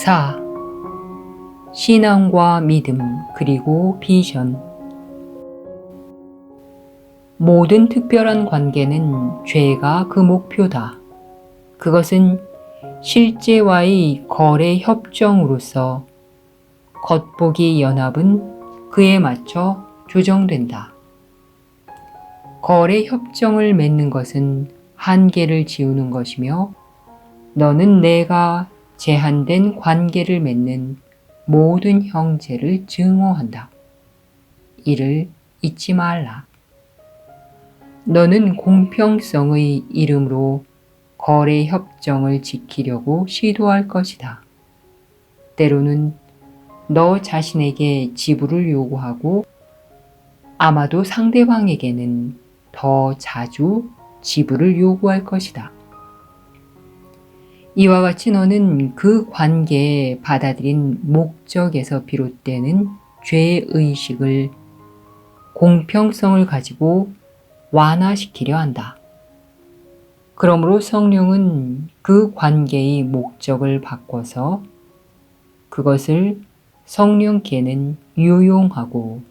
4. 신앙과 믿음 그리고 비전. 모든 특별한 관계는 죄가 그 목표다. 그것은 실제와의 거래 협정으로서 겉보기 연합은 그에 맞춰 조정된다. 거래 협정을 맺는 것은 한계를 지우는 것이며 너는 내가 제한된 관계를 맺는 모든 형제를 증오한다. 이를 잊지 말라. 너는 공평성의 이름으로 거래 협정을 지키려고 시도할 것이다. 때로는 너 자신에게 지불을 요구하고 아마도 상대방에게는 더 자주 지불을 요구할 것이다. 이와 같이 너는 그 관계에 받아들인 목적에서 비롯되는 죄의식을 공평성을 가지고 완화시키려 한다. 그러므로 성령은 그 관계의 목적을 바꿔서 그것을 성령께는 유용하고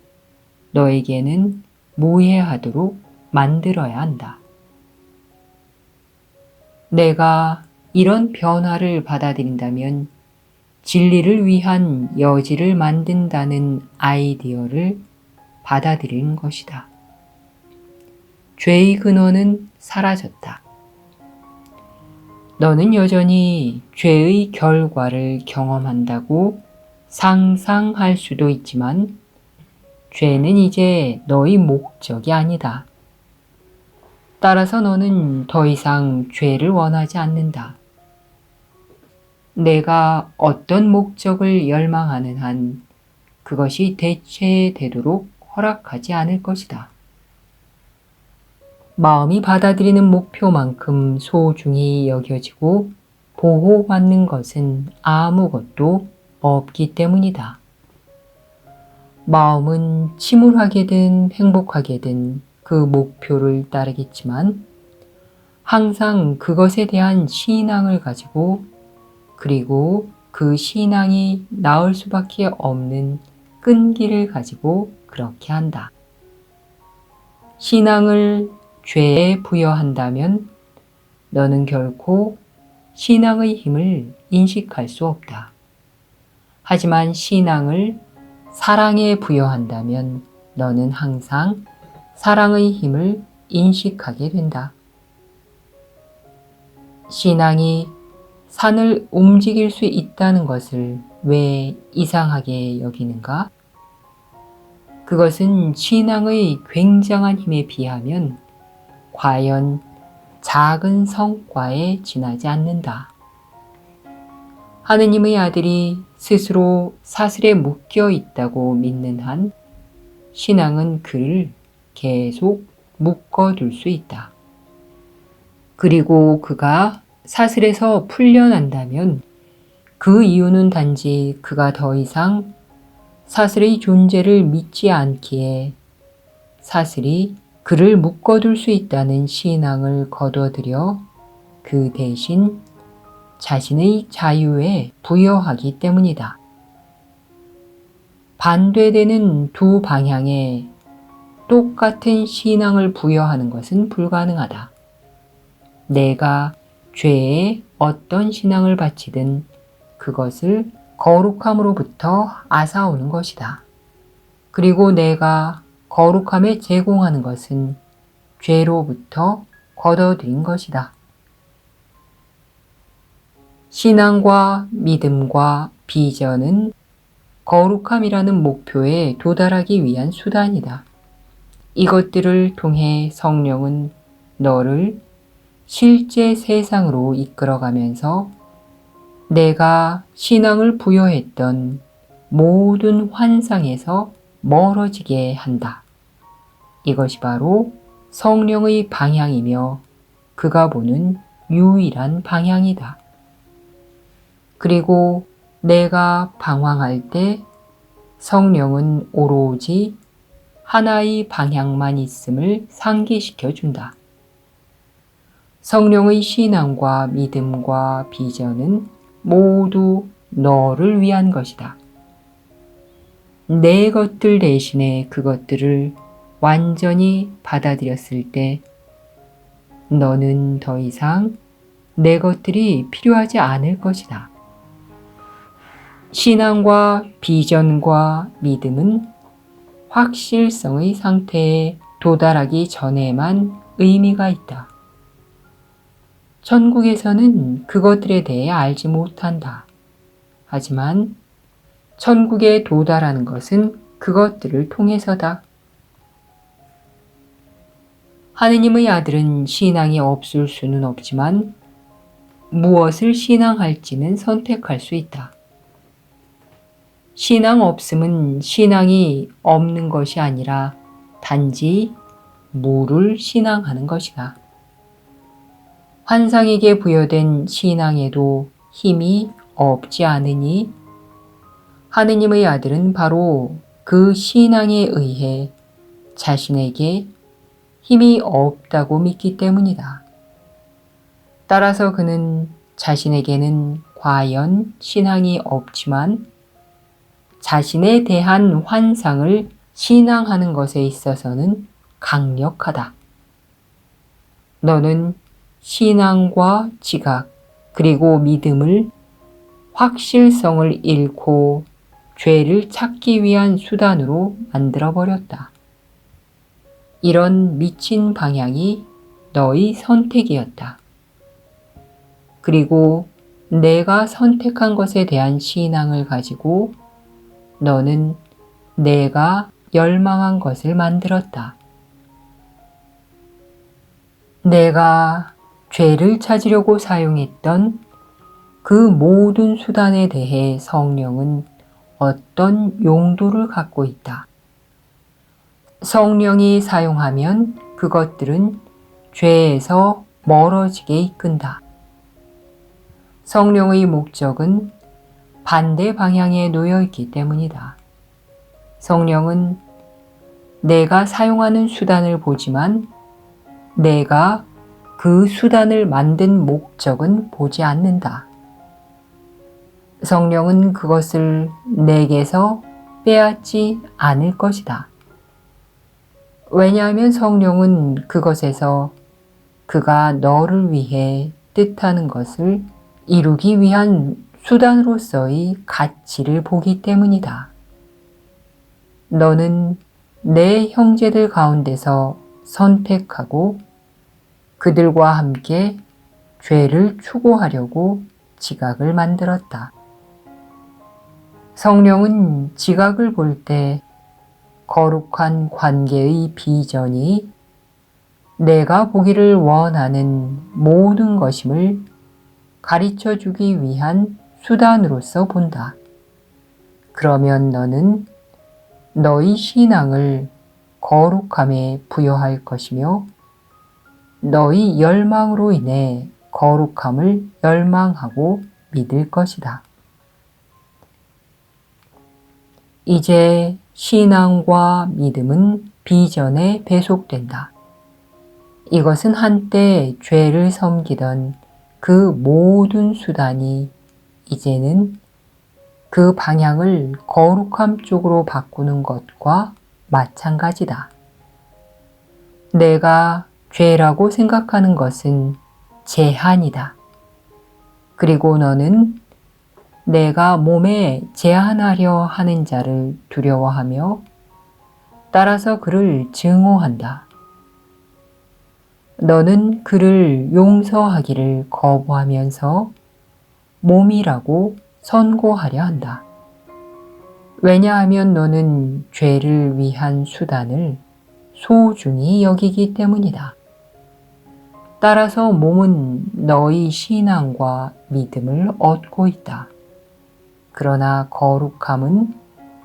너에게는 무해하도록 만들어야 한다. 내가 이런 변화를 받아들인다면 진리를 위한 여지를 만든다는 아이디어를 받아들이는 것이다. 죄의 근원은 사라졌다. 너는 여전히 죄의 결과를 경험한다고 상상할 수도 있지만 죄는 이제 너의 목적이 아니다. 따라서 너는 더 이상 죄를 원하지 않는다. 내가 어떤 목적을 열망하는 한 그것이 대체되도록 허락하지 않을 것이다. 마음이 받아들이는 목표만큼 소중히 여겨지고 보호받는 것은 아무것도 없기 때문이다. 마음은 침울하게든 행복하게든 그 목표를 따르겠지만 항상 그것에 대한 신앙을 가지고 그리고 그 신앙이 나을 수밖에 없는 끈기를 가지고 그렇게 한다. 신앙을 죄에 부여한다면 너는 결코 신앙의 힘을 인식할 수 없다. 하지만 신앙을 사랑에 부여한다면 너는 항상 사랑의 힘을 인식하게 된다. 신앙이 산을 움직일 수 있다는 것을 왜 이상하게 여기는가? 그것은 신앙의 굉장한 힘에 비하면 과연 작은 성과에 지나지 않는다. 하느님의 아들이 스스로 사슬에 묶여 있다고 믿는 한 신앙은 그를 계속 묶어둘 수 있다. 그리고 그가 사슬에서 풀려난다면 그 이유는 단지 그가 더 이상 사슬의 존재를 믿지 않기에 사슬이 그를 묶어둘 수 있다는 신앙을 거둬들여 그 대신 자신의 자유에 부여하기 때문이다. 반대되는 두 방향에 똑같은 신앙을 부여하는 것은 불가능하다. 내가 죄에 어떤 신앙을 바치든 그것을 거룩함으로부터 앗아오는 것이다. 그리고 내가 거룩함에 제공하는 것은 죄로부터 걷어들인 것이다. 신앙과 믿음과 비전은 거룩함이라는 목표에 도달하기 위한 수단이다. 이것들을 통해 성령은 너를 실제 세상으로 이끌어가면서 내가 신앙을 부여했던 모든 환상에서 멀어지게 한다. 이것이 바로 성령의 방향이며 그가 보는 유일한 방향이다. 그리고 내가 방황할 때 성령은 오로지 하나의 방향만 있음을 상기시켜 준다. 성령의 신앙과 믿음과 비전은 모두 너를 위한 것이다. 내 것들 대신에 그것들을 완전히 받아들였을 때 너는 더 이상 내 것들이 필요하지 않을 것이다. 신앙과 비전과 믿음은 확실성의 상태에 도달하기 전에만 의미가 있다. 천국에서는 그것들에 대해 알지 못한다. 하지만 천국에 도달하는 것은 그것들을 통해서다. 하느님의 아들은 신앙이 없을 수는 없지만 무엇을 신앙할지는 선택할 수 있다. 신앙 없음은 신앙이 없는 것이 아니라 단지 무를 신앙하는 것이다. 환상에게 부여된 신앙에도 힘이 없지 않으니 하느님의 아들은 바로 그 신앙에 의해 자신에게 힘이 없다고 믿기 때문이다. 따라서 그는 자신에게는 과연 신앙이 없지만 자신에 대한 환상을 신앙하는 것에 있어서는 강력하다. 너는 신앙과 지각 그리고 믿음을 확실성을 잃고 죄를 찾기 위한 수단으로 만들어버렸다. 이런 미친 방향이 너의 선택이었다. 그리고 내가 선택한 것에 대한 신앙을 가지고 너는 내가 열망한 것을 만들었다. 내가 죄를 찾으려고 사용했던 그 모든 수단에 대해 성령은 어떤 용도를 갖고 있다. 성령이 사용하면 그것들은 죄에서 멀어지게 이끈다. 성령의 목적은 반대 방향에 놓여 있기 때문이다. 성령은 내가 사용하는 수단을 보지만 내가 그 수단을 만든 목적은 보지 않는다. 성령은 그것을 내게서 빼앗지 않을 것이다. 왜냐하면 성령은 그것에서 그가 너를 위해 뜻하는 것을 이루기 위한 수단으로서의 가치를 보기 때문이다. 너는 내 형제들 가운데서 선택하고 그들과 함께 죄를 추구하려고 지각을 만들었다. 성령은 지각을 볼 때 거룩한 관계의 비전이 내가 보기를 원하는 모든 것임을 가르쳐 주기 위한 수단으로서 본다. 그러면 너는 너의 신앙을 거룩함에 부여할 것이며 너의 열망으로 인해 거룩함을 열망하고 믿을 것이다. 이제 신앙과 믿음은 비전에 배속된다. 이것은 한때 죄를 섬기던 그 모든 수단이 이제는 그 방향을 거룩함 쪽으로 바꾸는 것과 마찬가지다. 내가 죄라고 생각하는 것은 제한이다. 그리고 너는 내가 몸에 제한하려 하는 자를 두려워하며 따라서 그를 증오한다. 너는 그를 용서하기를 거부하면서 몸이라고 선고하려 한다. 왜냐하면 너는 죄를 위한 수단을 소중히 여기기 때문이다. 따라서 몸은 너의 신앙과 믿음을 얻고 있다. 그러나 거룩함은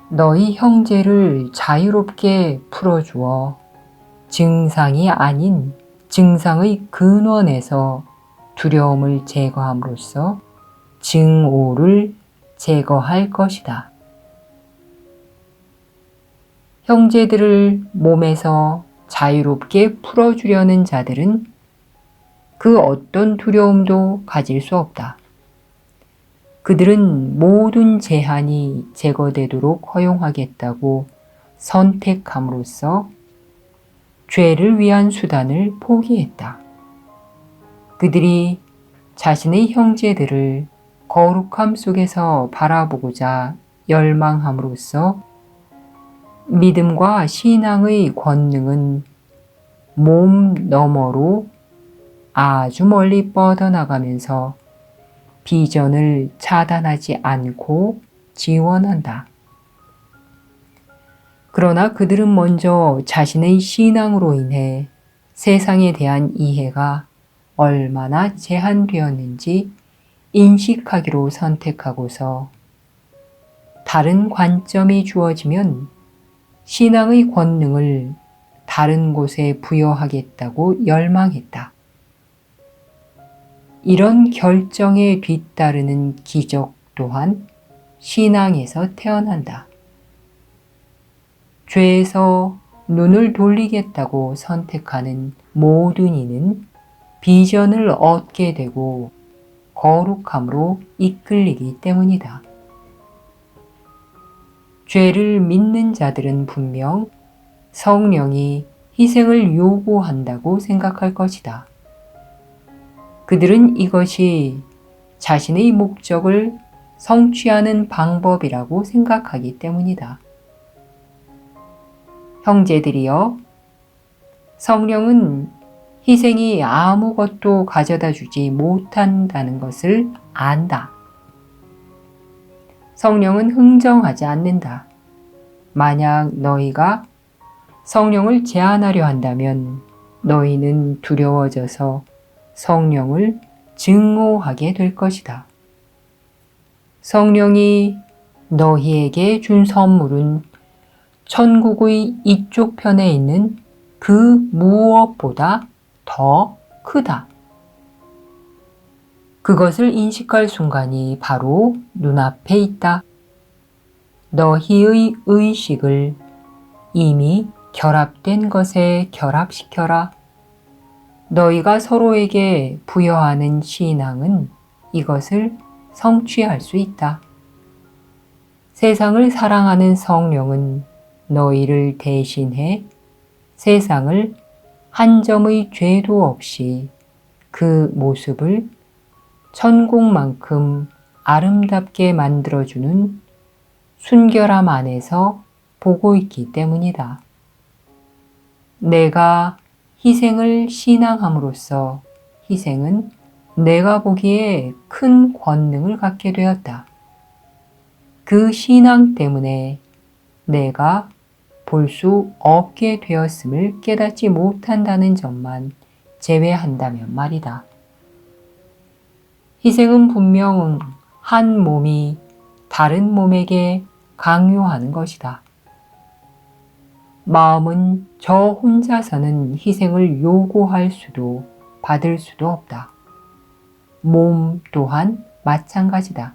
너희 형제를 자유롭게 풀어주어 증상이 아닌 증상의 근원에서 두려움을 제거함으로써 증오를 제거할 것이다. 형제들을 몸에서 자유롭게 풀어주려는 자들은 그 어떤 두려움도 가질 수 없다. 그들은 모든 제한이 제거되도록 허용하겠다고 선택함으로써 죄를 위한 수단을 포기했다. 그들이 자신의 형제들을 거룩함 속에서 바라보고자 열망함으로써 믿음과 신앙의 권능은 몸 너머로 아주 멀리 뻗어나가면서 비전을 차단하지 않고 지원한다. 그러나 그들은 먼저 자신의 신앙으로 인해 세상에 대한 이해가 얼마나 제한되었는지 인식하기로 선택하고서 다른 관점이 주어지면 신앙의 권능을 다른 곳에 부여하겠다고 열망했다. 이런 결정에 뒤따르는 기적 또한 신앙에서 태어난다. 죄에서 눈을 돌리겠다고 선택하는 모든 이는 비전을 얻게 되고 거룩함으로 이끌리기 때문이다. 죄를 믿는 자들은 분명 성령이 희생을 요구한다고 생각할 것이다. 그들은 이것이 자신의 목적을 성취하는 방법이라고 생각하기 때문이다. 형제들이여, 성령은 희생이 아무것도 가져다 주지 못한다는 것을 안다. 성령은 흥정하지 않는다. 만약 너희가 성령을 제한하려 한다면 너희는 두려워져서 성령을 증오하게 될 것이다. 성령이 너희에게 준 선물은 천국의 이쪽 편에 있는 그 무엇보다 더 크다. 그것을 인식할 순간이 바로 눈앞에 있다. 너희의 의식을 이미 결합된 것에 결합시켜라. 너희가 서로에게 부여하는 신앙은 이것을 성취할 수 있다. 세상을 사랑하는 성령은 너희를 대신해 세상을 한 점의 죄도 없이 그 모습을 천국만큼 아름답게 만들어주는 순결함 안에서 보고 있기 때문이다. 내가 희생을 신앙함으로써 희생은 내가 보기에 큰 권능을 갖게 되었다. 그 신앙 때문에 내가 볼 수 없게 되었음을 깨닫지 못한다는 점만 제외한다면 말이다. 희생은 분명 한 몸이 다른 몸에게 강요하는 것이다. 마음은 저 혼자서는 희생을 요구할 수도 받을 수도 없다. 몸 또한 마찬가지다.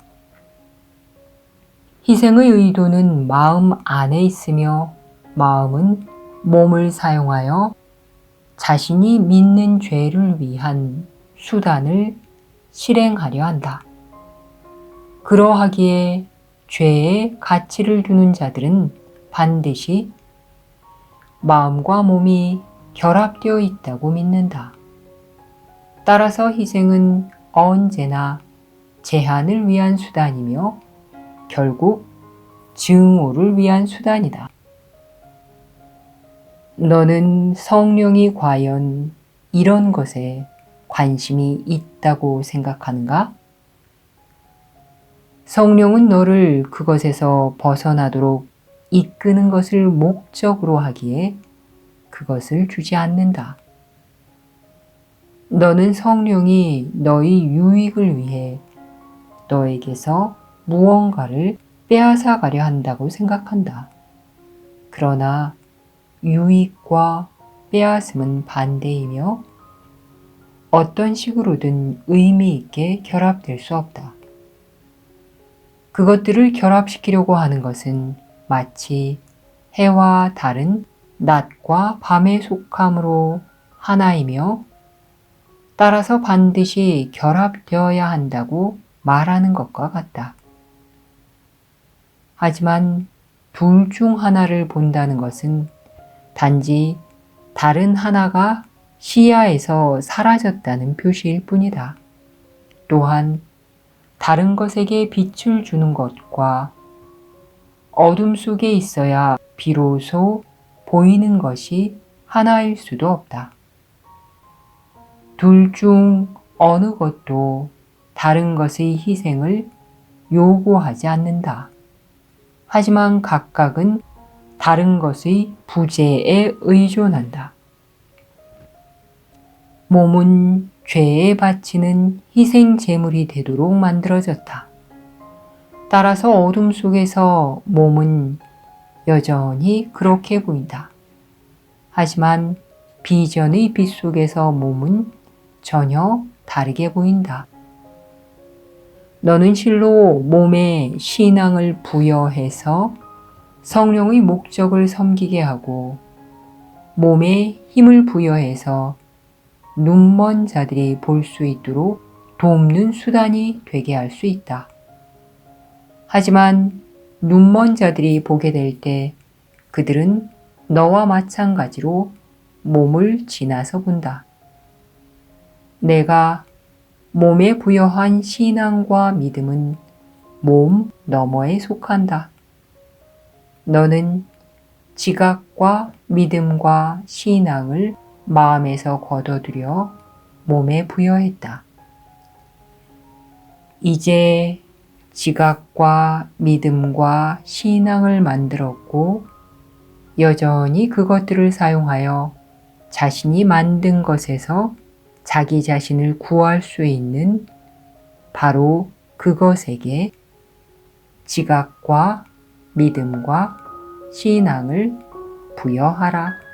희생의 의도는 마음 안에 있으며 마음은 몸을 사용하여 자신이 믿는 죄를 위한 수단을 실행하려 한다. 그러하기에 죄에 가치를 두는 자들은 반드시 마음과 몸이 결합되어 있다고 믿는다. 따라서 희생은 언제나 제한을 위한 수단이며 결국 증오를 위한 수단이다. 너는 성령이 과연 이런 것에 관심이 있다고 생각하는가? 성령은 너를 그것에서 벗어나도록 이끄는 것을 목적으로 하기에 그것을 주지 않는다. 너는 성령이 너희 유익을 위해 너에게서 무언가를 빼앗아 가려 한다고 생각한다. 그러나 유익과 빼앗음은 반대이며 어떤 식으로든 의미 있게 결합될 수 없다. 그것들을 결합시키려고 하는 것은 마치 해와 달은 낮과 밤에 속함으로 하나이며 따라서 반드시 결합되어야 한다고 말하는 것과 같다. 하지만 둘 중 하나를 본다는 것은 단지 다른 하나가 시야에서 사라졌다는 표시일 뿐이다. 또한 다른 것에게 빛을 주는 것과 어둠 속에 있어야 비로소 보이는 것이 하나일 수도 없다. 둘 중 어느 것도 다른 것의 희생을 요구하지 않는다. 하지만 각각은 다른 것의 부재에 의존한다. 몸은 죄에 바치는 희생 제물이 되도록 만들어졌다. 따라서 어둠 속에서 몸은 여전히 그렇게 보인다. 하지만 비전의 빛 속에서 몸은 전혀 다르게 보인다. 너는 실로 몸에 신앙을 부여해서 성령의 목적을 섬기게 하고 몸에 힘을 부여해서 눈먼 자들이 볼 수 있도록 돕는 수단이 되게 할 수 있다. 하지만 눈먼 자들이 보게 될 때 그들은 너와 마찬가지로 몸을 지나서 본다. 내가 몸에 부여한 신앙과 믿음은 몸 너머에 속한다. 너는 지각과 믿음과 신앙을 마음에서 거둬들여 몸에 부여했다. 이제 지각과 믿음과 신앙을 만들었고 여전히 그것들을 사용하여 자신이 만든 것에서 자기 자신을 구할 수 있는 바로 그것에게 지각과 믿음과 신앙을 부여하라.